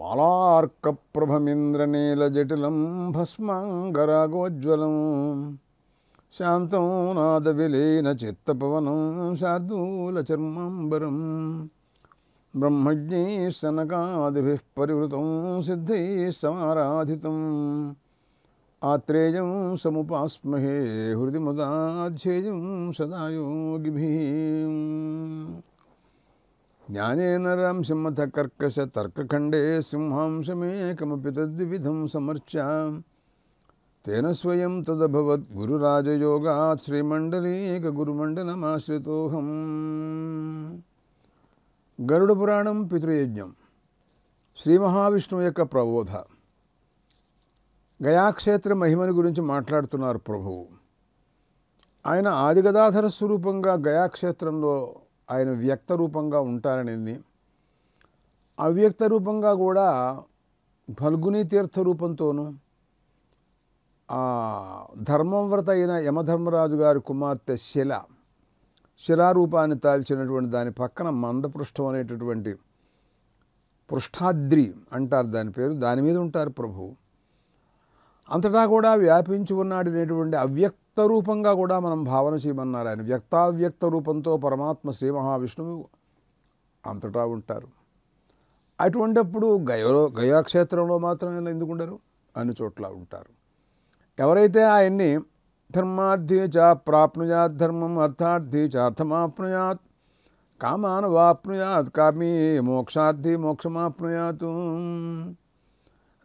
మాలార్కప్రభమింద్రనీలజటిలం భస్మాంగరాగోజ్వలం శాంతం నాదవిలీన చిత్తపవనం శార్దూలచర్మాంబరం బ్రహ్మజ్ఞైః సనకాదిభిః పరివృతం సిద్ధైః సమారాధితం ఆత్రేయం సముపాస్మహే హృది ముదాధ్యేయం సదా యోగిభిః జ్ఞానేన రంసింహత కర్కశ తర్కఖండే సింహాంశమేకమపి తద్వివిధం సమర్చ్య తేన స్వయం తదభవద్ గురురాజయోగాత్ శ్రీమండలీక గురుమండలమాశ్రితోహం. గరుడ పురాణం పితృయజ్ఞం. శ్రీ మహావిష్ణువు యొక్క ప్రబోధ. గయాక్షేత్ర మహిమని గురించి మాట్లాడుతున్నారు ప్రభువు. ఆయన ఆదిగదాధర స్వరూపంగా గయాక్షేత్రంలో ఆయన వ్యక్త రూపంగా ఉంటారని, అవ్యక్త రూపంగా కూడా ఫల్గుని తీర్థ రూపంతోనూ ధర్మవ్రత అయిన యమధర్మరాజు గారి కుమార్తె శిలారూపాన్ని తాల్చినటువంటి దాని పక్కన మందపృష్ఠం అనేటటువంటి పృష్ఠాద్రి అంటారు దాని పేరు, దాని మీద ఉంటారు ప్రభువు. అంతటా కూడా వ్యాపించి ఉన్నాడు అనేటువంటి అవ్యక్త రూపంగా కూడా మనం భావన చేయమన్నారు. ఆయన వ్యక్తావ్యక్త రూపంతో పరమాత్మ శ్రీ మహావిష్ణువు అంతటా ఉంటారు. అటువంటిప్పుడు గయాక్షేత్రంలో మాత్రమే ఎందుకుంటారు, అన్ని చోట్ల ఉంటారు. ఎవరైతే ఆయన్ని ధర్మార్థీ చ ప్రాప్నుయాత్ ధర్మం అర్థార్థీ చ అర్థమాప్నుయాత్ కామాన్ వాప్నుయాత్ కామీ మోక్షార్థీ మోక్షమాప్నుయాత్,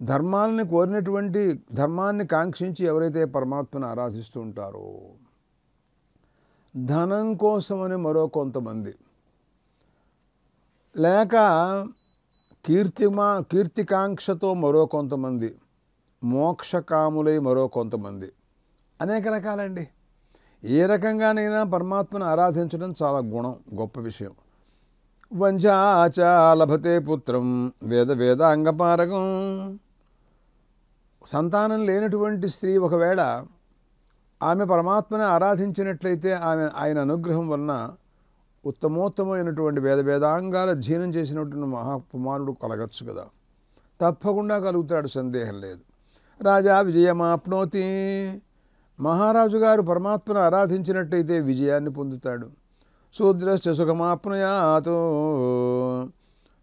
ధర్మాలని కోరినటువంటి ధర్మాన్ని కాంక్షించి ఎవరైతే పరమాత్మను ఆరాధిస్తూ ఉంటారో, ధనం కోసమని మరో కొంతమంది, లేక కీర్తికాంక్షతో మరో కొంతమంది, మోక్షకాములై మరో కొంతమంది, అనేక రకాలండి. ఏ రకంగానైనా పరమాత్మను ఆరాధించడం చాలా గుణం, గొప్ప విషయం. వంచాచ లభతే పుత్రం వేదాంగపారకం. సంతానం లేనటువంటి స్త్రీ ఒకవేళ ఆమె పరమాత్మను ఆరాధించినట్లయితే ఆయన అనుగ్రహం వలన ఉత్తమోత్తమైనటువంటి వేదాంగాల అధ్యయనం చేసినటువంటి మహాకుమారుడు కలగచ్చు కదా. తప్పకుండా కలుగుతాడు, సందేహం లేదు. రాజా విజయమాప్నోతి. మహారాజు గారు పరమాత్మను ఆరాధించినట్టయితే విజయాన్ని పొందుతాడు. శూద్రశ్చ సుఖమాప్నుయాత్.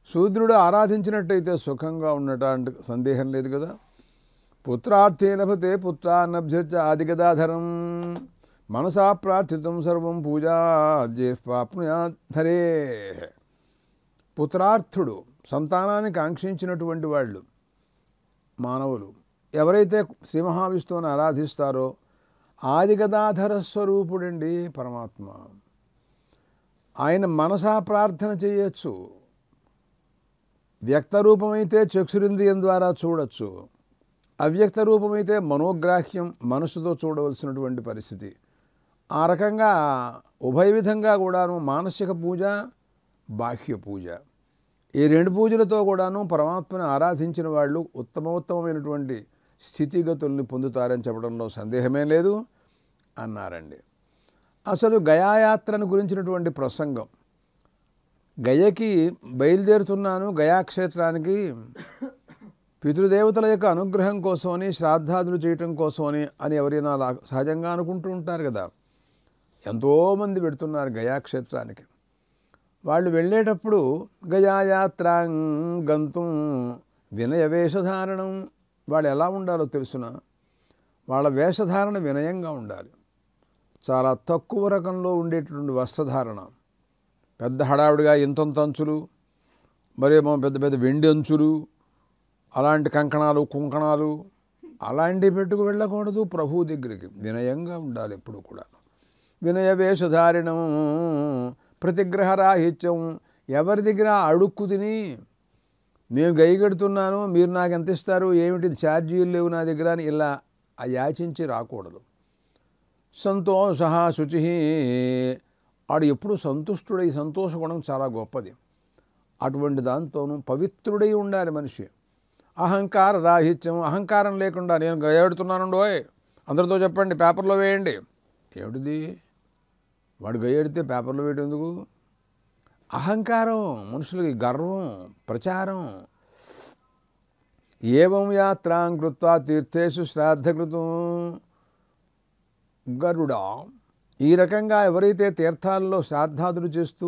శూద్రుడు ఆరాధించినట్టయితే సుఖంగా ఉండటానికి సందేహం లేదు కదా. పుత్రార్థే లభతే పుత్రాన్నభ్యర్చ ఆదిగదాధరం మనసా ప్రార్థితం సర్వం పూజాప్నుయాత్ ధరే. పుత్రార్థుడు, సంతానాన్ని కాంక్షించినటువంటి వాళ్ళు మానవులు ఎవరైతే శ్రీ మహావిష్ణువుని ఆరాధిస్తారో, ఆదిగదాధర స్వరూపుడండి పరమాత్మ. ఆయన మనసా ప్రార్థన చేయొచ్చు. వ్యక్త రూపమైతే చక్షురింద్రియం ద్వారా చూడొచ్చు, అవ్యక్త రూపమైతే మనోగ్రాహ్యం మనసుతో చూడవలసినటువంటి పరిస్థితి. ఆ రకంగా ఉభయ విధంగా కూడాను మానసిక పూజ, బాహ్య పూజ, ఈ రెండు పూజలతో కూడాను పరమాత్మను ఆరాధించిన వాళ్ళు ఉత్తమోత్తమైనటువంటి స్థితిగతుల్ని పొందుతారని చెప్పడంలో సందేహమే లేదు అన్నారండి. అసలు గయాయాత్రను గురించినటువంటి ప్రసంగం, గయకి బయలుదేరుతున్నాను గయాక్షేత్రానికి పితృదేవతల యొక్క అనుగ్రహం కోసమని, శ్రాద్ధాదులు చేయటం కోసమని అని ఎవరైనా సహజంగా అనుకుంటూ ఉంటారు కదా. ఎంతోమంది పెడుతున్నారు గయాక్షేత్రానికి. వాళ్ళు వెళ్ళేటప్పుడు గయాయాత్రాం గంతుం వినయ వేషధారణం. వాళ్ళు ఎలా ఉండాలో తెలుసునా, వాళ్ళ వేషధారణ వినయంగా ఉండాలి. చాలా తక్కువ రకంలో ఉండేటటువంటి వస్త్రధారణ, పెద్ద హడావిడిగా ఇంతంత అంచులు, మరేమో పెద్ద పెద్ద వెండి అంచులు, అలాంటి కంకణాలు కుంకణాలు అలాంటివి పెట్టుకు వెళ్ళకూడదు. ప్రభువు దగ్గరికి వినయంగా ఉండాలి ఎప్పుడు కూడా. వినయ వేషధారణం ప్రతిగ్రహరాహిత్యం. ఎవరి దగ్గర అడుక్కు తిని నేను గైగెడుతున్నాను, మీరు నాకు ఎంత ఇస్తారు, ఏమిటి ఛార్జీలు లేవు నా దగ్గర అని ఇలా యాచించి రాకూడదు. సంతోష శుచి. ఆడు ఎప్పుడు సంతుష్టుడై, సంతోష గుణం చాలా గొప్పది. అటువంటి దాంతోనూ పవిత్రుడై ఉండాలి మనిషి. అహంకార రాహిత్యం. అహంకారం లేకుండా నేను గయ్యెడుతున్నానుండోయ్, అందరితో చెప్పండి, పేపర్లో వేయండి. ఏమిటిది, వాడు గయ్యెడితే పేపర్లో వేయడం ఎందుకు? అహంకారం, మనుషులకి గర్వం, ప్రచారం, ఏవం యాత్రాం కృత్వా తీర్థేషు శ్రాద్ధకృతం గరుడ. ఈ రకంగా ఎవరైతే తీర్థాల్లో శ్రాద్ధాదులు చేస్తూ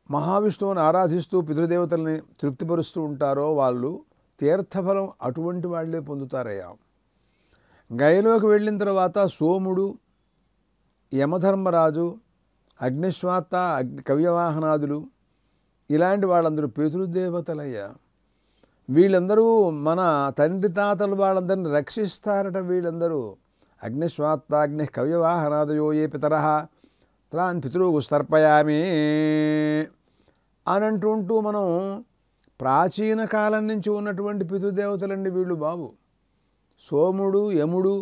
మహావిష్ణువుని ఆరాధిస్తూ పితృదేవతల్ని తృప్తిపరుస్తూ ఉంటారో వాళ్ళు తీర్థఫలం అటువంటి వాళ్ళే పొందుతారయ్యా. గయలోకి వెళ్ళిన తర్వాత సోముడు, యమధర్మరాజు, అగ్నిశ్వాత్త, కవ్యవాహనాదులు ఇలాంటి వాళ్ళందరూ పితృదేవతలయ్యా. వీళ్ళందరూ మన తండ్రి తాతలు వాళ్ళందరినీ రక్షిస్తారట. వీళ్ళందరూ అగ్నిశ్వాత్త అగ్ని కవ్యవాహనాదయో ఏ పితరః త్రాన్ పితృగు తర్పయామి అని అంటుంటూ మనం ప్రాచీన కాలం నుంచి ఉన్నటువంటి పితృదేవతలండి వీళ్ళు బాబు. సోముడు, యముడు,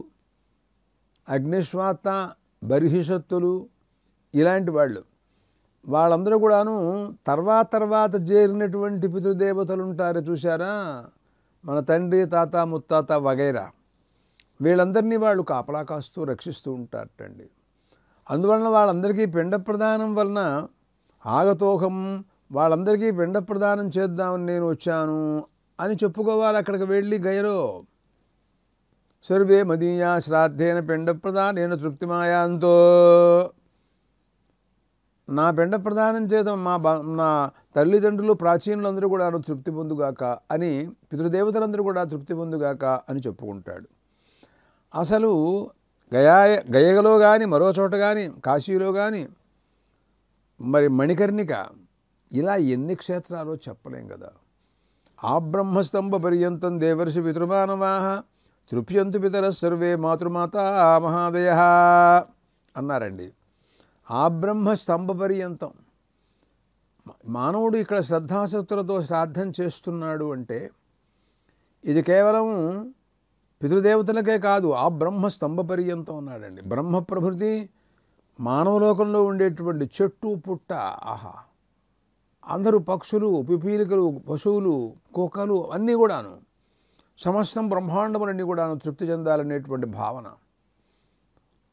అగ్నిశ్వాత్త, బర్హిషత్తులు ఇలాంటి వాళ్ళందరూ కూడాను తర్వాత చేరినటువంటి పితృదేవతలు ఉంటారు చూసారా, మన తండ్రి తాత ముత్తాత వగైరా. వీళ్ళందరినీ వాళ్ళు కాపలా కాస్తూ రక్షిస్తూ ఉంటారటండి. అందువలన వాళ్ళందరికీ పిండ ప్రదానం వలన ఆగతోహం, వాళ్ళందరికీ పిండ ప్రదానం చేద్దామని నేను వచ్చాను అని చెప్పుకోవాలి. అక్కడికి వెళ్ళి గయలో సర్వే మదీయా శ్రాద్ధేన పిండ ప్రదానేన తృప్తిమాయాంతో, నా పిండ ప్రదానం చేద్దాం నా తల్లిదండ్రులు ప్రాచీనులందరూ కూడా తృప్తి పొందుగాక అని, పితృదేవతలందరూ కూడా తృప్తి పొందుగాక అని చెప్పుకుంటాడు. అసలు గయలో కానీ మరో చోట కానీ కాశీలో కానీ మరి మణికర్ణిక ఇలా ఎన్ని క్షేత్రాలు చెప్పలేం కదా. ఆ బ్రహ్మస్తంభ పర్యంతం దేవర్షి పితృమానవాః తృప్యంతు పితర సర్వే మాతృమాతా మహాదయ అన్నారండి. ఆ బ్రహ్మస్తంభ పర్యంతం మానవుడు ఇక్కడ శ్రద్ధాశక్తులతో శ్రాద్ధం చేస్తున్నాడు అంటే ఇది కేవలం పితృదేవతలకే కాదు, ఆ బ్రహ్మస్తంభ పర్యంతం అన్నాడండి. బ్రహ్మ ప్రభృతి మానవలోకంలో ఉండేటువంటి చెట్టు పుట్ట, ఆహా, అందరూ పక్షులు, పిపీలికలు, పశువులు, కుక్కలు అన్నీ కూడాను సమస్తం బ్రహ్మాండములన్నీ కూడాను తృప్తి చెందాలనేటువంటి భావన.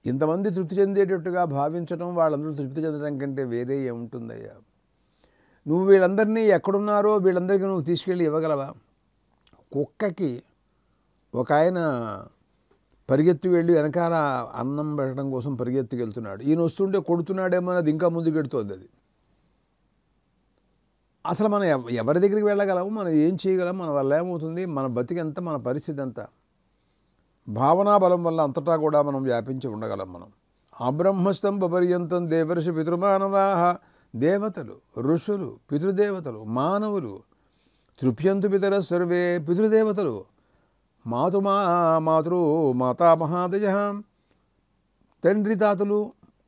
ఇంతమంది తృప్తి చెందేటట్టుగా భావించడం, వాళ్ళందరూ తృప్తి చెందడం కంటే వేరే ఏముంటుందయ్యా. నువ్వు వీళ్ళందరినీ ఎక్కడున్నారో వీళ్ళందరికీ నువ్వు తీసుకెళ్ళి ఇవ్వగలవా? కుక్కకి ఒక ఆయన పరిగెత్తి వెళ్ళి వెనకాల అన్నం పెట్టడం కోసం పరిగెత్తుకు వెళ్తున్నాడు. ఈయన వస్తుంటే కొడుతున్నాడేమో అది ఇంకా ముందుకెడుతుంది. అది అసలు మనం ఎవరి దగ్గరికి వెళ్ళగలము, మనం ఏం చేయగలం, మన వల్ల ఏమవుతుంది, మన బతికెంత, మన పరిస్థితి ఎంత, భావనా బలం వల్ల అంతటా కూడా మనం వ్యాపించి ఉండగలం. మనం ఆ బ్రహ్మస్తంభ పర్యంతం దేవర్షి పితృమానవాః, దేవతలు, ఋషులు, పితృదేవతలు, మానవులు, తృప్యంతు పితర సర్వే, పితృదేవతలు, మాతా మహాదయ, తండ్రి తాతలు,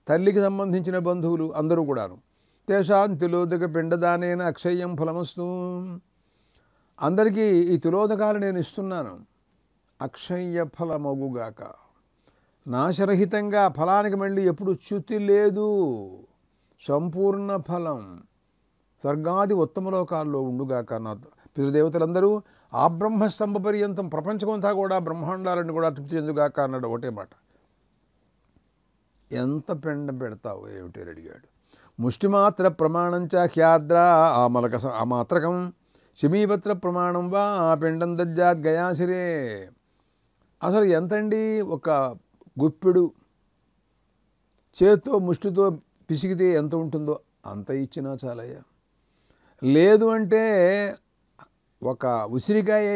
తల్లికి సంబంధించిన బంధువులు అందరూ కూడాను తేషాం తిలోదక పిండదానేన అక్షయం ఫలమస్తు, అందరికీ ఈ తిలోదకాలు నేను ఇస్తున్నాను, అక్షయ ఫలమగుగాక, నాశరహితంగా, ఫలానికి మళ్ళీ ఎప్పుడు చ్యుతి లేదు, సంపూర్ణ ఫలం స్వర్గాది ఉత్తమ లోకాల్లో ఉండుగాక. నా పితృదేవతలందరూ ఆ బ్రహ్మస్తంభ పర్యంతం ప్రపంచమంతా కూడా బ్రహ్మాండాలను కూడా తృప్తి చెందుగాక అన్నాడు. ఒకటే మాట. ఎంత పిండం పెడతావు ఏమిటి అడిగాడు. ముష్టిమాత్ర ప్రమాణం చ హ్యాద్ర ఆమాత్రకం శమీపత్ర ప్రమాణం వా పిండం దజ్జాత్ గయాశిరే. అసలు ఎంతండి, ఒక గుప్పెడు చేత్తో ముష్టితో పిసిగితే ఎంత ఉంటుందో అంత ఇచ్చినా చాలయ్యా. లేదు అంటే ఒక ఉసిరికాయ,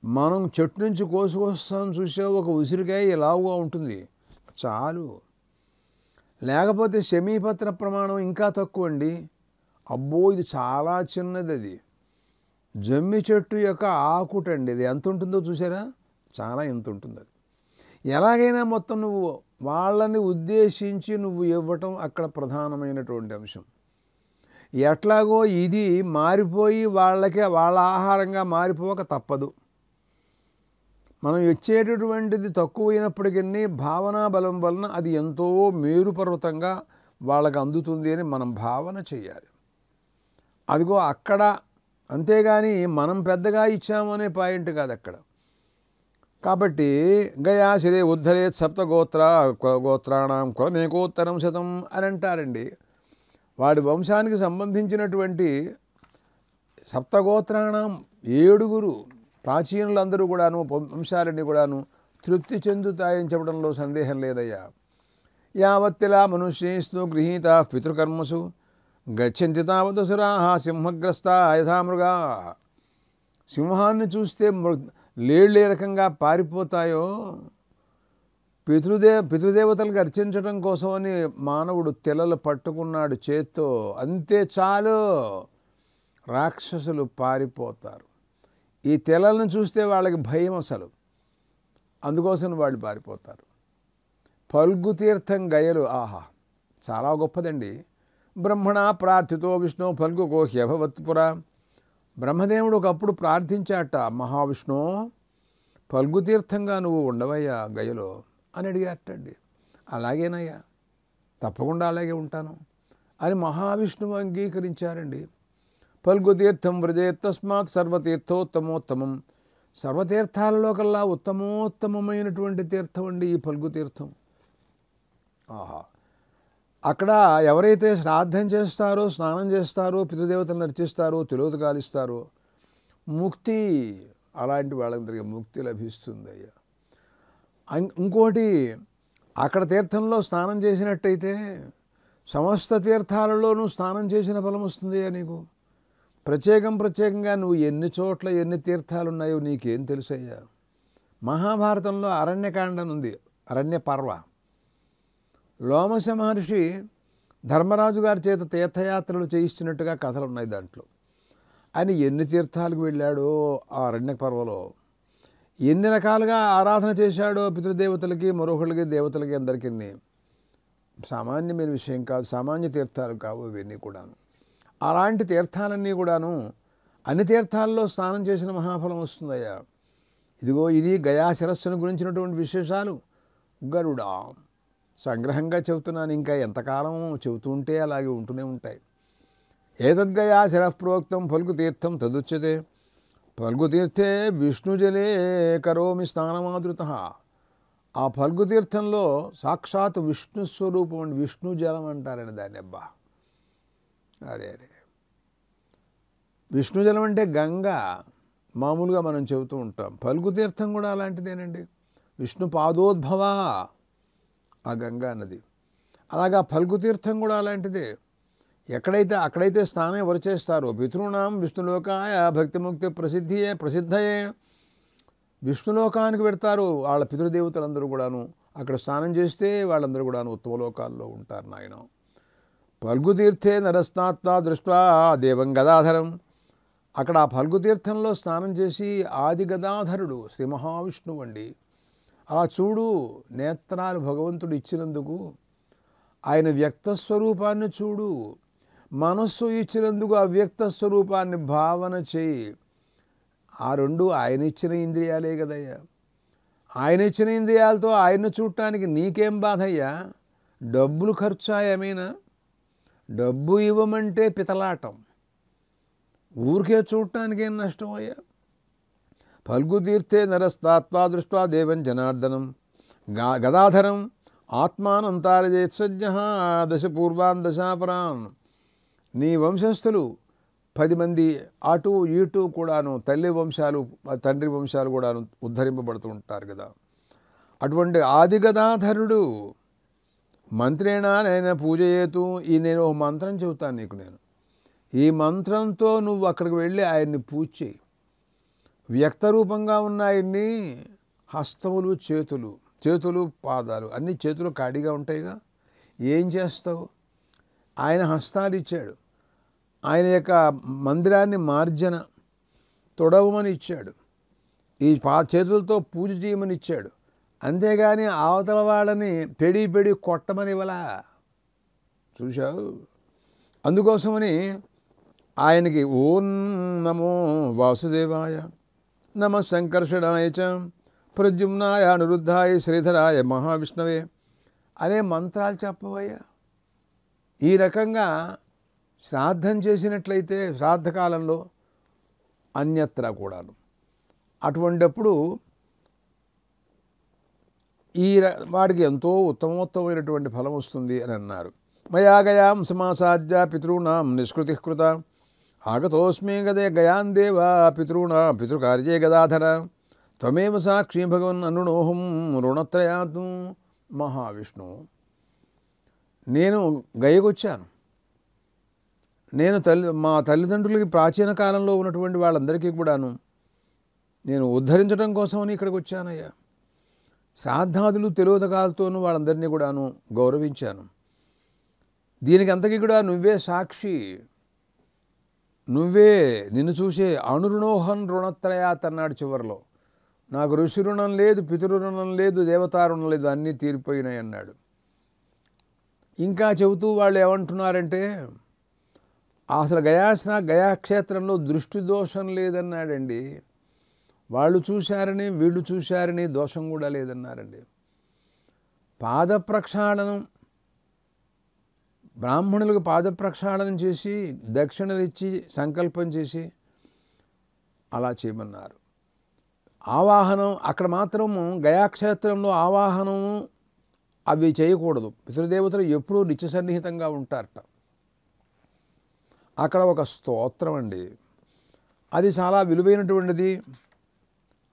మనం చెట్టు నుంచి కోసుకొస్తాం చూసే ఒక ఉసిరికాయ ఇలాగా ఉంటుంది చాలు. లేకపోతే శమీపత్ర ప్రమాణం ఇంకా తక్కువ అండి. అబ్బో ఇది చాలా చిన్నది, అది జమ్మి చెట్టు యొక్క ఆకుటండి. అది ఎంత ఉంటుందో చూసారా, చాలా ఎంత ఉంటుంది. అది ఎలాగైనా మొత్తం నువ్వు వాళ్ళని ఉద్దేశించి నువ్వు ఇవ్వటం అక్కడ ప్రధానమైనటువంటి అంశం. ఎట్లాగో ఇది మారిపోయి వాళ్ళ ఆహారంగా మారిపోక తప్పదు. మనం ఇచ్చేటటువంటిది తక్కువైనప్పటికీ భావనా బలం వలన అది ఎంతో మేరుపర్వతంగా వాళ్ళకి అందుతుంది అని మనం భావన చేయాలి. అదిగో అక్కడ, అంతేగాని మనం పెద్దగా ఇచ్చాము అనే పాయింట్ కాదు అక్కడ. కాబట్టి గయాశిరే ఉద్ధరేత్ గోత్రాణం కులమేకోత్తరం శతం అని అంటారండి. వాడి వంశానికి సంబంధించినటువంటి సప్తగోత్రాణం 7 ప్రాచీనులందరూ కూడాను వంశాలన్నీ కూడాను తృప్తి చెందుతాయని చెప్పడంలో సందేహం లేదయ్యా. యావత్తిలా మనుష్యేస్తు గృహీత పితృకర్మసు గచ్చంతి తావదసురాః సింహగ్రస్తా యథా మృగా. సింహాన్ని చూస్తే లేళ్ళే రకంగా పారిపోతాయో, పితృదేవతలకు అర్చించడం కోసమని మానవుడు తెలలు పట్టుకున్నాడు చేత్తో, అంతే చాలు రాక్షసులు పారిపోతారు. ఈ తెలలను చూస్తే వాళ్ళకి భయం అసలు, అందుకోసం వాళ్ళు పారిపోతారు. ఫల్గు తీర్థం గయలు, ఆహా చాలా గొప్పదండి. బ్రహ్మణ ప్రార్థితో విష్ణు ఫల్గుకో హ్యభవత్పురా. బ్రహ్మదేవుడు ఒకప్పుడు ప్రార్థించాట, మహావిష్ణు ఫల్గు తీర్థంగా నువ్వు ఉండవయ్యా గయలో అని అడిగారటండి. అలాగేనయ్యా, తప్పకుండా అలాగే ఉంటాను అని మహావిష్ణువు అంగీకరించారండి. ఫల్గు తీర్థం వ్రజేత్ తస్మాత్ సర్వతీర్థోత్తమోత్తమం. సర్వతీర్థాలలో కల్లా ఉత్తమోత్తమమైనటువంటి తీర్థం అండి ఈ ఫల్గు తీర్థం. ఆహా, అక్కడ ఎవరైతే శ్రాద్ధం చేస్తారో, స్నానం చేస్తారో, పితృదేవతలను అర్చిస్తారో, తిలోదకాలు కాలిస్తారో ముక్తి, అలాంటి వాళ్ళందరికీ ముక్తి లభిస్తుందయ్యా. ఇంకోటి, అక్కడ తీర్థంలో స్నానం చేసినట్టయితే సమస్త తీర్థాలలోనూ స్నానం చేసిన ఫలం వస్తుందయ్యా నీకు. ప్రత్యేకంగా నువ్వు ఎన్ని చోట్ల ఎన్ని తీర్థాలు ఉన్నాయో నీకేం తెలుసయ్యా. మహాభారతంలో అరణ్యకాండం ఉంది, అరణ్య పర్వ. లోమశ మహర్షి ధర్మరాజు గారి చేత తీర్థయాత్రలు చేయిస్తున్నట్టుగా కథలు ఉన్నాయి దాంట్లో. ఆయన ఎన్ని తీర్థాలకు వెళ్ళాడో ఆ అరణ్య పర్వలో, ఎన్ని రకాలుగా ఆరాధన చేశాడో పితృదేవతలకి, మరొకళ్ళకి, దేవతలకి, అందరికీ. సామాన్యమైన విషయం కాదు, సామాన్య తీర్థాలు కావు ఇవన్నీ కూడాను. అలాంటి తీర్థాలన్నీ కూడాను అన్ని తీర్థాల్లో స్నానం చేసిన మహాఫలం వస్తుందయ్యా. ఇదిగో ఇది గయా శిరస్సును గురించినటువంటి విశేషాలు గరుడా సంగ్రహంగా చెబుతున్నాను. ఇంకా ఎంతకాలం చెబుతూ ఉంటే అలాగే ఉంటూనే ఉంటాయి. ఏతద్గయా శిరః ప్రోక్తం ఫల్గు తీర్థం తదుచ్యతే. ఫల్గు తీర్థే విష్ణుజలే కరోమి స్నానమాదృతః. ఆ ఫల్గు తీర్థంలో సాక్షాత్ విష్ణు స్వరూపం అండి, విష్ణు జలం అంటారని దాన్ని. అబ్బా, అరే విష్ణు జలం అంటే గంగా మామూలుగా మనం చెబుతూ ఉంటాం. ఫల్గు తీర్థం కూడా అలాంటిదేనండి, విష్ణు పాదోద్భవ ఆ గంగా నది. అలాగా ఫల్గు తీర్థం కూడా అలాంటిదే. అక్కడైతే స్నానం ఎవరు చేస్తారో, పితృణాం విష్ణులోకాయ భక్తిముక్తి ప్రసిద్ధయే. విష్ణులోకానికి పెడతారు వాళ్ళ పితృదేవతలందరూ కూడాను. అక్కడ స్నానం చేస్తే వాళ్ళందరూ కూడాను ఉత్తమ లోకాల్లో ఉంటారు నాయన. ఫల్గు తీర్థే నరస్నాత్వా దృష్ట్వా దేవం గదాధరం. అక్కడ ఆ ఫల్గు తీర్థంలో స్నానం చేసి ఆది గదాధరుడు శ్రీ మహావిష్ణువు అండి. అలా చూడు, నేత్రాలు భగవంతుడు ఇచ్చినందుకు ఆయన వ్యక్తస్వరూపాన్ని చూడు, మనస్సు ఇచ్చినందుకు ఆ వ్యక్త స్వరూపాన్ని భావన చేయి. ఆ రెండు ఆయన ఇచ్చిన ఇంద్రియాలే కదయ్యా. ఆయన ఇచ్చిన ఇంద్రియాలతో ఆయన్ని చూడటానికి నీకేం బాధయ్యా? డబ్బులు ఖర్చా ఏమైనా? డబ్బు ఇవ్వమంటే పితలాటం, ఊరికే చూడటానికి ఏం నష్టం అయ్యా? ఫల్గు తీర్థే నరస్తాత్వా దృష్ట్వా దేవం జనార్దనం గదాధరం ఆత్మానంతారజేత్సజ్ఞ దశ పూర్వాన్ దశాపరాన్. నీ వంశస్థులు 10 మంది అటు ఇటు కూడాను, తల్లి వంశాలు తండ్రి వంశాలు కూడాను ఉద్ధరింపబడుతూ ఉంటారు కదా. అటువంటి ఆది గదాధరుడు మంత్రేనా నేను పూజయేతు. నేను ఒక మంత్రం చెబుతాను నీకు. ఈ మంత్రంతో నువ్వు అక్కడికి వెళ్ళి ఆయన్ని పూజ చేయి. వ్యక్తరూపంగా ఉన్న ఆయన్ని హస్తములు, చేతులు పాదాలు అన్నీ చేతులు ఖాళీగా ఉంటాయిగా. ఏం చేస్తావు? ఆయన హస్తాలు ఇచ్చాడు, ఆయన యొక్క మందిరాన్ని మార్జన తొడవమని ఇచ్చాడు, ఈ చేతులతో పూజ చేయమని ఇచ్చాడు. అంతేగాని అవతల వాళ్ళని పెడి కొట్టమని ఇవ్వలా. చూశావు? అందుకోసమని ఆయనకి ఓం నమో వాసుదేవాయ నమ సంకర్షణాయ చ ప్రద్యుమ్నాయ అనిరుద్ధాయ శ్రీధరాయ మహావిష్ణవే అనే మంత్రాలు చెప్పవయ్యా. ఈ రకంగా శ్రాద్ధం చేసినట్లయితే శ్రాద్ధకాలంలో అన్యత్రా కూడాను అటువంటిప్పుడు వాడికి ఎంతో ఉత్తమోత్తమైనటువంటి ఫలం వస్తుంది అని అన్నారు. మయాగయాం సమాసాధ్య పితॄణాం నిష్కృతి కృత ఆగతోస్మి గదే గయాన్ దేవా పితృకార్యే గదాధర త్వమేవ సాక్షి భగవన్ అనునోహం రుణత్రయాతు. మహావిష్ణు, నేను గయకొచ్చాను. నేను మా తల్లిదండ్రులకి ప్రాచీన కాలంలో ఉన్నటువంటి వాళ్ళందరికీ కూడాను నేను ఉద్ధరించడం కోసమని ఇక్కడికి వచ్చానయ్యా. శ్రాద్ధాదులు తెలివితకాలతోనూ వాళ్ళందరినీ కూడాను గౌరవించాను. దీనికి అంతకీ కూడా నువ్వే సాక్షి. నువ్వే నిన్ను చూసే అనురుణోహన్ రుణత్రయాత్ అన్నాడు చివరిలో. నాకు ఋషి రుణం లేదు, పితృరుణం లేదు, దేవతారుణం లేదు, అన్నీ తీరిపోయినాయి అన్నాడు. ఇంకా చెబుతూ వాళ్ళు ఏమంటున్నారంటే అసలు గయాక్షేత్రంలో దృష్టి దోషం లేదన్నాడండి. వాళ్ళు చూశారని వీళ్ళు చూశారని దోషం కూడా లేదన్నారండి. పాదప్రక్షాళనం, బ్రాహ్మణులకు పాదప్రక్షాళనం చేసి దక్షిణలు ఇచ్చి సంకల్పం చేసి అలా చేయమన్నారు. ఆవాహనం అక్కడ మాత్రము గయాక్షేత్రంలో ఆవాహనము అవి చేయకూడదు. పితృదేవతలు ఎప్పుడూ నిత్య సన్నిహితంగా ఉంటారట. అక్కడ ఒక స్తోత్రం అండి, అది చాలా విలువైనటువంటిది.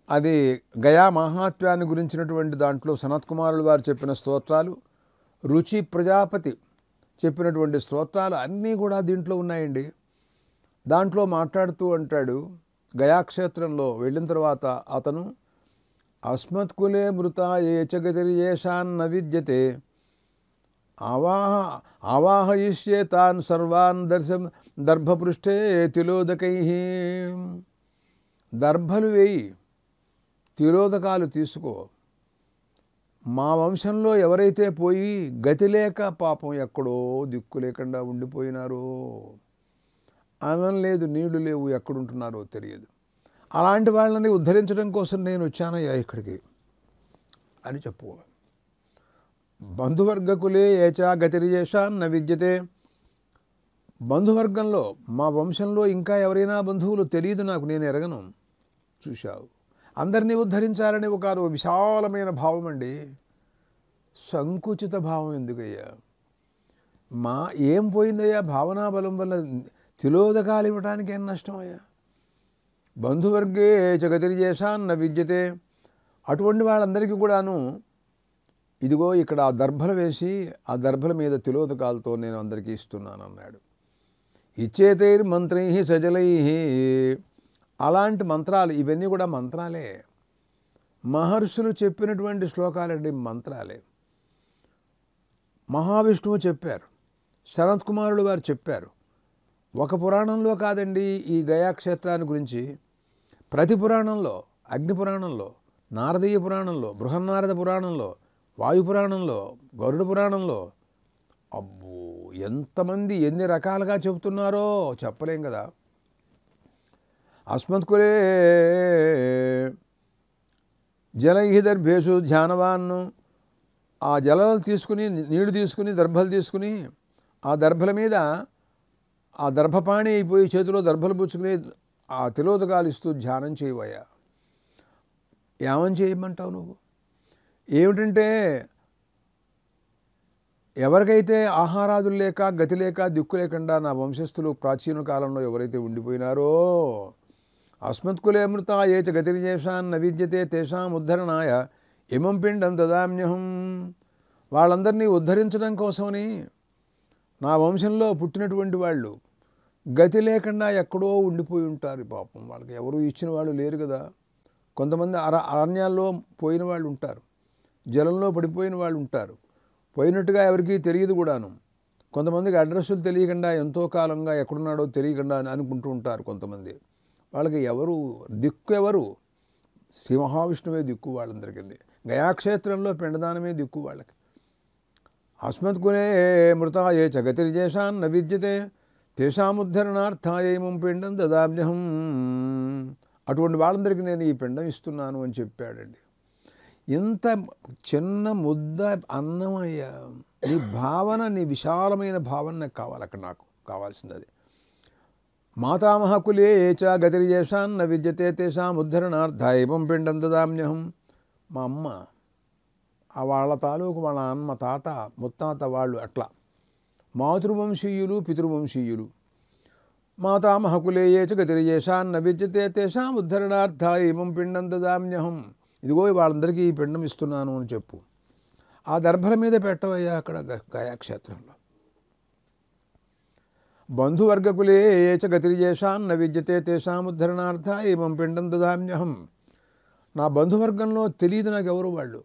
అది గయా మహాత్మ్యాన్ని గురించినటువంటి దాంట్లో సనత్కుమారులు వారు చెప్పిన స్తోత్రాలు, రుచి ప్రజాపతి చెప్పినటువంటి స్తోత్రాలు అన్నీ కూడా దీంట్లో ఉన్నాయండి. దాంట్లో మాట్లాడుతూ అంటాడు, గయాక్షేత్రంలో వెళ్ళిన తర్వాత అతను అస్మత్కులే మృత ఏ చగతిర్యేషాన్న విద్యతే ఆవాహయిష్యే తాన్ సర్వాన్ దర్భపృష్ఠే తిలోదకై. దర్భలు వేయి, తిలోదకాలు తీసుకో. మా వంశంలో ఎవరైతే పోయి గతి లేక పాపం ఎక్కడో దిక్కు లేకుండా ఉండిపోయినారో, అన్నం లేదు, నీళ్లు లేవు, ఎక్కడుంటున్నారో తెలియదు, అలాంటి వాళ్ళని ఉద్ధరించడం కోసం నేను వచ్చానయ్యా ఇక్కడికి అని చెప్పు. బంధువర్గకులే ఏచా గతిర్యేషాన్న విద్యతే. బంధువర్గంలో మా వంశంలో ఇంకా ఎవరైనా బంధువులు తెలియదు నాకు, నేను ఎరగను. చూశావు, అందరినీ ఉద్ధరించాలని ఒక విశాలమైన భావం అండి. సంకుచిత భావం ఎందుకయ్యా? ఏం పోయిందయ్యా? భావనా బలం వల్ల తిలోదకాలు ఇవ్వడానికి ఏం నష్టం అయ్యా? బంధువర్గే జగతిర్యేషాన్న విద్యతే. అటువంటి వాళ్ళందరికీ కూడాను ఇదిగో ఇక్కడ ఆ దర్భలు వేసి ఆ దర్భల మీద తిలోదకాలతో నేను అందరికీ ఇస్తున్నాను అన్నాడు. ఇచ్చేతైర్ మంత్రై సజలై. అలాంటి మంత్రాలు ఇవన్నీ కూడా మంత్రాలే. మహర్షులు చెప్పినటువంటి శ్లోకాలండి, మంత్రాలే. మహావిష్ణువు చెప్పారు, సనత్కుమారులు వారు చెప్పారు. ఒక పురాణంలో కాదండి ఈ గయాక్షేత్రాన్ని గురించి, ప్రతి పురాణంలో, అగ్ని పురాణంలో, నారదీయ పురాణంలో, బృహన్నారద పురాణంలో, వాయు పురాణంలో, గరుడ పురాణంలో, అబ్బో ఎంతమంది ఎన్ని రకాలుగా చెబుతున్నారో చెప్పలేం కదా. అస్మత్కులే జలై దర్భేషు ధ్యానవాన్ను. ఆ జలాలు తీసుకుని, నీళ్లు తీసుకుని, దర్భలు తీసుకుని ఆ దర్భల మీద ఆ దర్భపాణి అయిపోయి చేతిలో దర్భలు పుచ్చుకుని ఆ తిలోదకాలు ఇస్తూ ధ్యానం చేయవయ్యా. ఏమని చేయమంటావు నువ్వు? ఏమిటంటే ఎవరికైతే ఆహారాదులు లేక గతి లేక దిక్కు లేకుండా నా వంశస్థులు ప్రాచీన కాలంలో ఎవరైతే ఉండిపోయినారో, అస్మత్కులే మృత ఏ చ గతిర్యేషాన్న విద్యతే తేషాం ఉద్ధరణాయ ఇమం పిండం దదామ్యహం. వాళ్ళందరినీ ఉద్ధరించడం కోసమని నా వంశంలో పుట్టినటువంటి వాళ్ళు గతి లేకుండా ఎక్కడో ఉండిపోయి ఉంటారు. పాపం వాళ్ళకి ఎవరు ఇచ్చిన వాళ్ళు లేరు కదా. కొంతమంది అరణ్యాల్లో పోయిన వాళ్ళు ఉంటారు, జలంలో పడిపోయిన వాళ్ళు ఉంటారు, పోయినట్టుగా ఎవరికీ తెలియదు కూడాను. కొంతమందికి అడ్రస్సులు తెలియకుండా ఎంతో కాలంగా ఎక్కడున్నాడో తెలియకుండా అనుకుంటూ ఉంటారు కొంతమంది. వాళ్ళకి ఎవరు దిక్కు? ఎవరు? శ్రీ మహావిష్ణువే దిక్కు వాళ్ళందరికీ. గయాక్షేత్రంలో పిండదానమే దిక్కు వాళ్ళకి. అస్మత్కునే మృత ఏ చ గతిర్యేషాన్న విద్యతే తేషాముద్ధరణార్థాయ ఇమం పిండం దదామ్యహం. అటువంటి వాళ్ళందరికీ నేను ఈ పిండం ఇస్తున్నాను అని చెప్పాడండి. ఇంత చిన్న ముద్ద అన్నమయ్యా. నీ భావన, నీ విశాలమైన భావన నాకు కావాలి. అక్కడ నాకు కావాల్సింది అది. మాతామహకులే చ గతిర్యేషాన్న విద్యతే తేషాముద్ధరణార్థాయ ఇమం పిండం దదామ్యహం. మా అమ్మ, ఆ వాళ్ళ తాలూకు వాళ్ళ అమ్మ, తాత, ముత్తాత వాళ్ళు అట్లా మాతృవంశీయులు, పితృవంశీయులు. మాతామహకులే ఏ చ గతిర్యేషాన్న విద్యతే తేషాం ఉద్ధరణార్థాయ ఇమం పిండం దదామ్యహం. ఇదిగో వాళ్ళందరికీ ఈ పిండం ఇస్తున్నాను అని చెప్పు. ఆ దర్భల మీద పెట్టవయ్యా అక్కడ గయాక్షేత్రంలో. బంధువర్గకులే ఏ చ గతిర్యేషాన్న విద్యతే తేషాం ఉద్ధరణార్థాయ ఇమం పిండం దదామ్యహం. నా బంధువర్గంలో తెలియదు నాకు ఎవరు వాళ్ళు.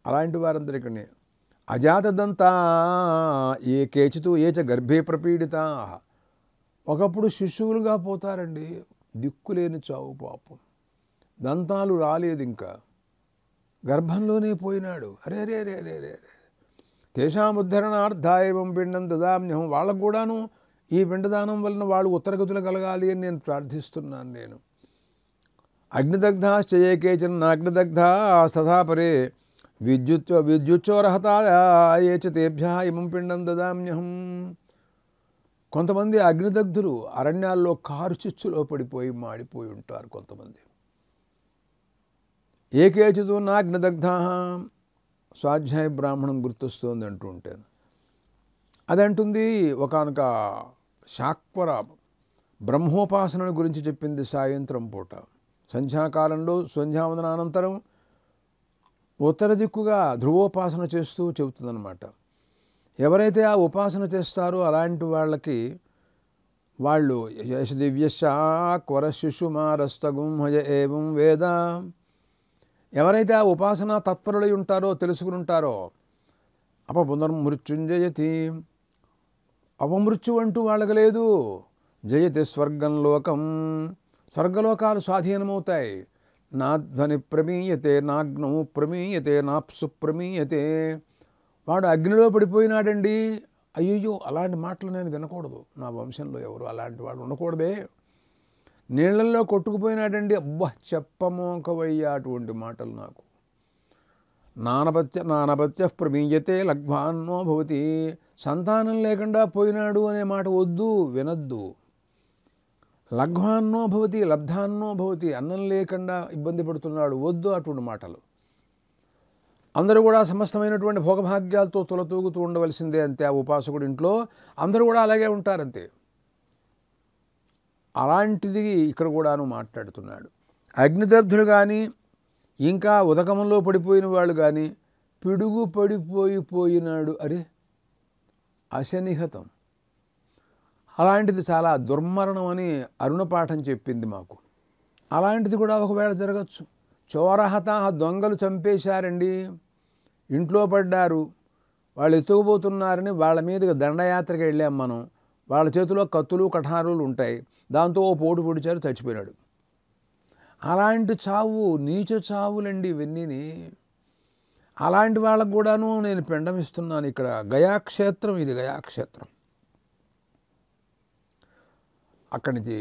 అలాంటి వారందరికీ అజాతదంతా ఏ కేచితు ఏ చ గర్భే ప్రపీడితా. ఒకప్పుడు శిశువులుగా పోతారండి, దిక్కులేని చావు పాపం. దంతాలు రాలేదు, ఇంకా గర్భంలోనే పోయినాడు. అరే అరే అరే అరే అరే తేషాముద్ధరణార్థాయం పిండం దదామ్యహం. వాళ్ళకు కూడాను ఈ పిండదానం వలన వాళ్ళు ఉత్తరగతులు కలగాలి అని నేను ప్రార్థిస్తున్నాను. నేను అగ్నిదగ్ధాశ్చయే కేచన నాగ్నిదగ్ధాస్తథాపరే విద్యుచ్చోరహతాయే చ తేభ్యః ఇమం పిండం దదామ్యహం. కొంతమంది అగ్నిదగ్ధులు అరణ్యాల్లో కారు చిచ్చులో పడిపోయి మాడిపోయి ఉంటారు. కొంతమంది ఏకేచితో నాగ్నిదగ్ధా. స్వాధ్యాయ బ్రాహ్మణం గుర్తొస్తుంది అంటూ ఉంటాను. అదంటుంది ఒకానొక శాక్వర బ్రహ్మోపాసన గురించి చెప్పింది. సాయంత్రం పూట సంధ్యాకాలంలో సంధ్యావందనానంతరం ఉత్తర దిక్కుగా ధ్రువోపాసన చేస్తూ చెబుతుందన్నమాట. ఎవరైతే ఆ ఉపాసన చేస్తారో అలాంటి వాళ్ళకి వాళ్ళు యశ దివ్యశాక్వర శిశుమారస్తగుం హయ ఏవం వేద. ఎవరైతే ఆ ఉపాసన తత్పరులై ఉంటారో, తెలుసుకుని ఉంటారో, అపపునర్మృత్యుంజయతి. అపమృత్యు అంటూ వాళ్ళకి లేదు. జయతి స్వర్గం లోకం. స్వర్గలోకాలు స్వాధీనమవుతాయి. నాధ్వని ప్రమీయతే నాగ్నౌ ప్రమీయతే నాప్సు ప్రమీయతే. వాడు అగ్నిలో పడిపోయినాడండి. అయ్యయ్యో, అలాంటి మాటలు నేను వినకూడదు. నా వంశంలో ఎవరు అలాంటి వాళ్ళు ఉండకూడదే. నీళ్లల్లో కొట్టుకుపోయినాడండి. అబ్బా, చెప్పమోకవయ్యా అటువంటి మాటలు నాకు. నానపత్య ప్రమీయతే లగ్భాన్నో భవతి. సంతానం లేకుండా పోయినాడు అనే మాట వద్దు, వినద్దు. లగ్భాన్నో భవతి లబ్ధాన్నో భవతి. అన్నం లేకుండా ఇబ్బంది పడుతున్నాడు, వద్దు అటువంటి మాటలు. అందరూ కూడా సమస్తమైనటువంటి భోగభాగ్యాలతో తులతూగుతూ ఉండవలసిందే అంతే. ఆ ఉపాసకుడి ఇంట్లో అందరూ కూడా అలాగే ఉంటారంతే. అలాంటిది ఇక్కడ కూడాను మాట్లాడుతున్నాడు. అగ్నిదగ్ధులు కానీ, ఇంకా ఉదకంలో పడిపోయిన వాళ్ళు కానీ, పిడుగు పడిపోయినాడు, అరే అశనిహతం. అలాంటిది చాలా దుర్మరణం అని అరుణపాఠం చెప్పింది మాకు. అలాంటిది కూడా ఒకవేళ జరగచ్చు. చోరహత, దొంగలు చంపేశారండి, ఇంట్లో పడ్డారు, వాళ్ళు ఎత్తుకుపోతున్నారని వాళ్ళ మీదకి దండయాత్రకి వెళ్ళాం మనం. వాళ్ళ చేతిలో కత్తులు కఠారులు ఉంటాయి. దాంతో ఓ పోటు పొడిచారు, చచ్చిపోయినాడు. అలాంటి చావు నీచ చావులండి ఇవన్నీని. అలాంటి వాళ్ళకు కూడాను నేను పిండం ఇస్తున్నాను. ఇక్కడ గయాక్షేత్రం, ఇది గయాక్షేత్రం. అక్కడి నుంచి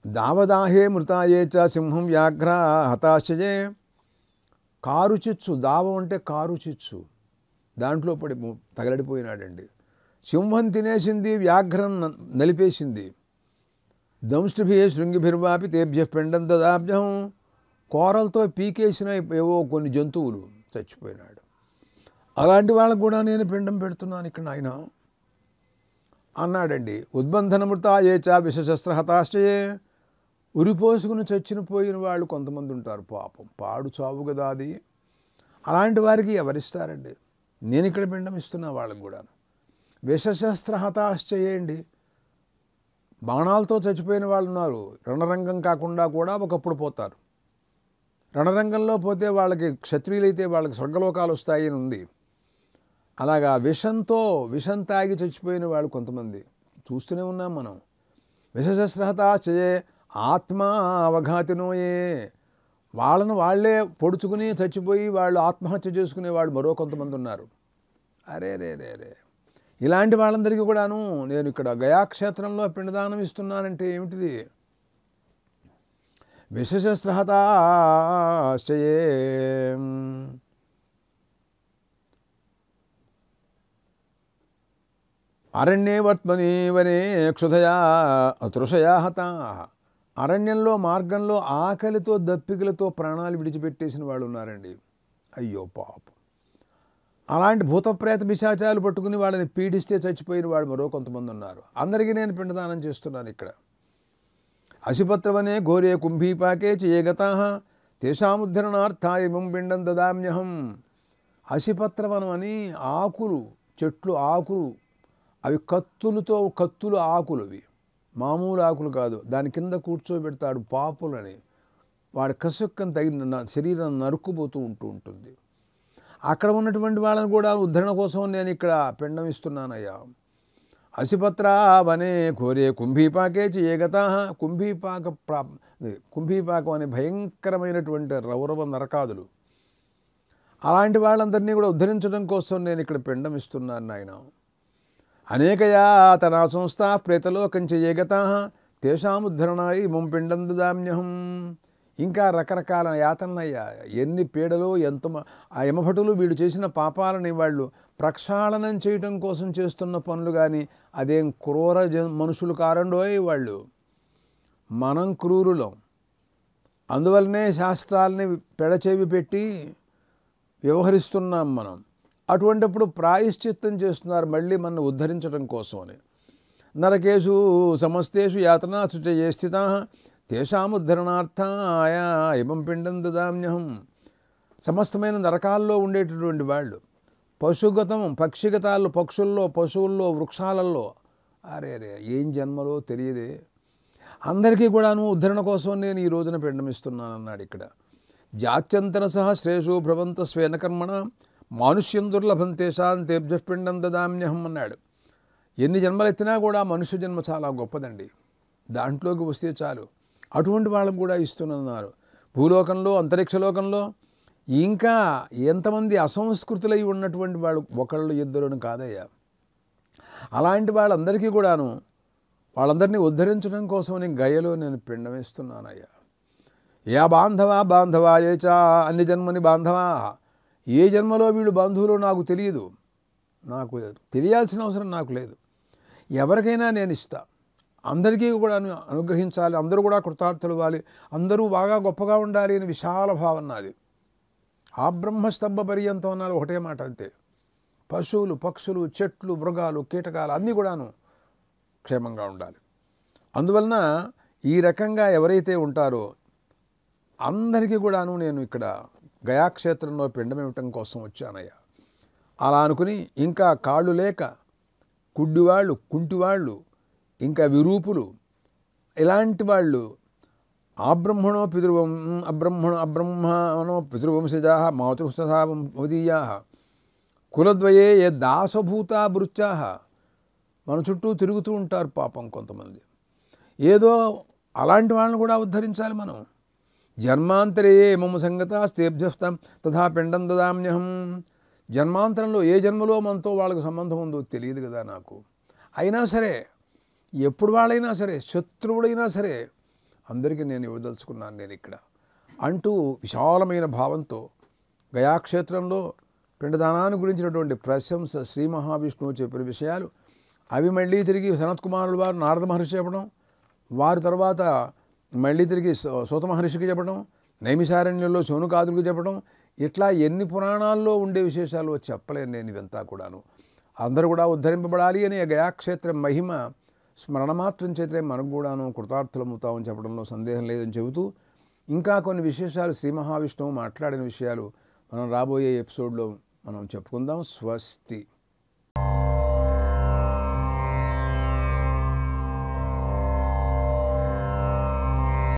దావదాహే మృతాయే చ సింహం వ్యాఘ్ర హతాశయే. కారు చిచ్చు, దావం అంటే కారు చిచ్చు, దాంట్లో పడి తగలడిపోయినాడండి. సింహం తినేసింది, వ్యాఘ్రం నలిపేసింది. దంష్టిభి శృంగిభిర్వాపి తేభ్య పిండం దదాభ్యం. కోరలతో పీకేసిన ఏవో కొన్ని జంతువులు, చచ్చిపోయినాడు. అలాంటి వాళ్ళకు కూడా నేను పిండం పెడుతున్నాను ఇక్కడ నాయన అన్నాడండి. ఉద్బంధనమృతాయే చ విషశస్త్రహతాశ్చయే. ఉరిపోసుకుని చచ్చిపోయిన వాళ్ళు కొంతమంది ఉంటారు పాపం. పాడు చావు కదా అది. అలాంటి వారికి ఎవరిస్తారండి? నేను ఇక్కడ పిండం ఇస్తున్నా వాళ్ళకు కూడా. విషశస్త్రహతాశ్చయేయండి, బాణాలతో చచ్చిపోయిన వాళ్ళు ఉన్నారు. రణరంగం కాకుండా కూడా ఒకప్పుడు పోతారు. రణరంగంలో పోతే వాళ్ళకి క్షత్రియులైతే వాళ్ళకి స్వర్గలోకాలు వస్తాయి అని ఉంది. అలాగా విషం తాగి చచ్చిపోయిన వాళ్ళు కొంతమంది చూస్తూనే ఉన్నాం మనం. విషశస్త్రహతాశ్చయే ఆత్మా అవఘాతినోయే. వాళ్ళను వాళ్ళే పొడుచుకుని చచ్చిపోయి వాళ్ళు ఆత్మహత్య చేసుకునే వాళ్ళు మరో కొంతమంది ఉన్నారు. అరే రే రే రే ఇలాంటి వాళ్ళందరికీ కూడాను నేను ఇక్కడ గయాక్షేత్రంలో పిండదానం ఇస్తున్నానంటే ఏమిటిది? విషశస్త్రహతాశ్చయే. అరణ్యే వర్త్మని వనే క్షుధయా అతృషయా హతా. అరణ్యంలో మార్గంలో ఆకలితో దప్పికలతో ప్రాణాలు విడిచిపెట్టేసిన వాళ్ళు ఉన్నారండి. అయ్యో పాపం. అలాంటి భూతప్రేత పిశాచాలు పట్టుకుని వాళ్ళని పీడిస్తే చచ్చిపోయిన వాళ్ళు మరో కొంతమంది ఉన్నారు. అందరికీ నేను పిండదానం చేస్తున్నాను ఇక్కడ. అసిపత్రవనే ఘోరే కుంభీపాకే చేయగతాః తేషాముద్ధరణార్థాయ ఇమం పిండం దదామ్యహం. అసిపత్రవనం అని ఆకులు, చెట్లు ఆకులు, అవి కత్తులు ఆకులు, అవి మామూలు ఆకులు కాదు. దాని కింద కూర్చోబెడతాడు పాపులని. వాడి కసుక్కని తగిన శరీరం నరుక్కుపోతూ ఉంటుంది. అక్కడ ఉన్నటువంటి వాళ్ళని కూడా ఉద్ధరణ కోసం నేను ఇక్కడ పిండం ఇస్తున్నానయ్యా. అసిపత్రావనే ఘోరే కుంభీపాకే చేయగతాః. కుంభీపాకం అనే భయంకరమైనటువంటి రౌరవ నరకాదులు, అలాంటి వాళ్ళందరినీ కూడా ఉద్ధరించడం కోసం నేను ఇక్కడ పిండం ఇస్తున్నాను నాయన. అనేకయా తనా సంస్థా ప్రేతలోకం చేయగతాః తేషాముద్ధరణాయ ఇమం పిండం దదామ్యహం. ఇంకా రకరకాల యాతనయ్యా, ఎన్ని పీడలు, ఆ యమభటులు వీళ్ళు చేసిన పాపాలని వాళ్ళు ప్రక్షాళనం చేయటం కోసం చేస్తున్న పనులు కానీ అదేం క్రూర మనుషులు కారండోయ్ వాళ్ళు. మనం క్రూరులం. అందువల్లనే శాస్త్రాలని పెడచెవి పెట్టి వ్యవహరిస్తున్నాం మనం. అటువంటిప్పుడు ప్రాయశ్చిత్తం చేస్తున్నారు మళ్ళీ మనం ఉద్ధరించడం కోసమని. నరకేషు సమస్తేషు యాతనాసు చ స్థితాః తేషాముద్ధరణార్థాయ ఇమం పిండం దదామ్యహం. సమస్తమైన నరకాల్లో ఉండేటటువంటి వాళ్ళు, పశుగతం పక్షిగతాల్లో, పక్షుల్లో, పశువుల్లో, వృక్షాలలో, అరే ఏం జన్మలో తెలియదే. అందరికీ కూడాను ఉద్ధరణ కోసం నేను ఈ రోజున పిండమిస్తున్నాను అన్నాడు ఇక్కడ. జాత్యంతర సహస్రేషు భ్రవంత స్వేన కర్మణ మానుష్యం దుర్లభం తేషాం తేభ్యః పిండం దదామ్యహం అన్నాడు. ఎన్ని జన్మలు ఎత్తినా కూడా మనుష్య జన్మ చాలా గొప్పదండి. దాంట్లోకి వస్తే చాలు. అటువంటి వాళ్ళకు కూడా ఇస్తున్నారు. భూలోకంలో, అంతరిక్షలోకంలో ఇంకా ఎంతమంది అసంస్కృతులై ఉన్నటువంటి వాళ్ళు ఒకళ్ళు ఇద్దరుని కాదయ్యా. అలాంటి వాళ్ళందరికీ కూడాను వాళ్ళందరినీ ఉద్ధరించడం కోసమని గయలో నేను పిండమిస్తున్నానయ్యా. యా బాంధవా ఏ చా అన్ని జన్మని బాంధవా. ఏ జన్మలో వీళ్ళు బంధువులు నాకు తెలియదు, నాకు తెలియాల్సిన అవసరం నాకు లేదు. ఎవరికైనా నేను ఇస్తా. అందరికీ కూడా అనుగ్రహించాలి, అందరూ కూడా కృతార్థులు అవ్వాలి, అందరూ బాగా గొప్పగా ఉండాలి అని విశాల భావన నాది. ఆ బ్రహ్మస్తంభ పర్యంతం అన్నారు ఒకటే మాట అంతే. పశువులు, పక్షులు, చెట్లు, మృగాలు, కీటకాలు అన్నీ కూడాను క్షేమంగా ఉండాలి. అందువలన ఈ రకంగా ఎవరైతే ఉంటారో అందరికీ కూడాను నేను ఇక్కడ గయాక్షేత్రంలో పిండం ఇవ్వటం కోసం వచ్చానయ్యా. అలా అనుకుని ఇంకా కాళ్ళు లేక కుడ్డివాళ్ళు, కుంటివాళ్ళు, ఇంకా విరూపులు, ఇలాంటి వాళ్ళు అబ్రహ్మణో పితృవంశజా మాతృస్తథా మదీయా కులద్వయే ఏ దాసభూతా భృత్యా. మన చుట్టూ తిరుగుతూ ఉంటారు పాపం కొంతమంది. ఏదో అలాంటి వాళ్ళని కూడా ఉద్ధరించాలి మనం. జన్మాంతరే మమ సంగతాస్తేభ్యస్తం తథా పిండం దదామ్యహం. జన్మాంతరంలో ఏ జన్మలో మనతో వాళ్ళకు సంబంధం ఉందో తెలియదు కదా నాకు. అయినా సరే, ఎప్పుడు వాళ్ళైనా సరే, శత్రువుడైనా సరే, అందరికీ నేను ఇవ్వదలుచుకున్నాను నేను ఇక్కడ అంటూ విశాలమైన భావంతో గయాక్షేత్రంలో పిండదానాన్ని గురించినటువంటి ప్రశంస శ్రీ మహావిష్ణువు చెప్పిన విషయాలు అవి మళ్ళీ తిరిగి సనత్కుమారుల వారు నారద మహర్షి చెప్పడం, వారి తర్వాత మళ్ళీ తిరిగి సూత మహర్షికి చెప్పడం, నైమిషారణ్యంలో శౌనకాదులకు చెప్పడం, ఇట్లా ఎన్ని పురాణాల్లో ఉండే విశేషాలు చెప్పలేను నేను ఇవంతా కూడాను. అందరూ కూడా ఉద్ధరింపబడాలి అనే గయాక్షేత్రం మహిమ స్మరణమాత్రం చేతే మనకు కూడాను కృతార్థులమవుతామని చెప్పడంలో సందేహం లేదని చెబుతూ ఇంకా కొన్ని విశేషాలు శ్రీ మహావిష్ణువు మాట్లాడిన విషయాలు మనం రాబోయే ఎపిసోడ్లో మనం చెప్పుకుందాం. స్వస్తి.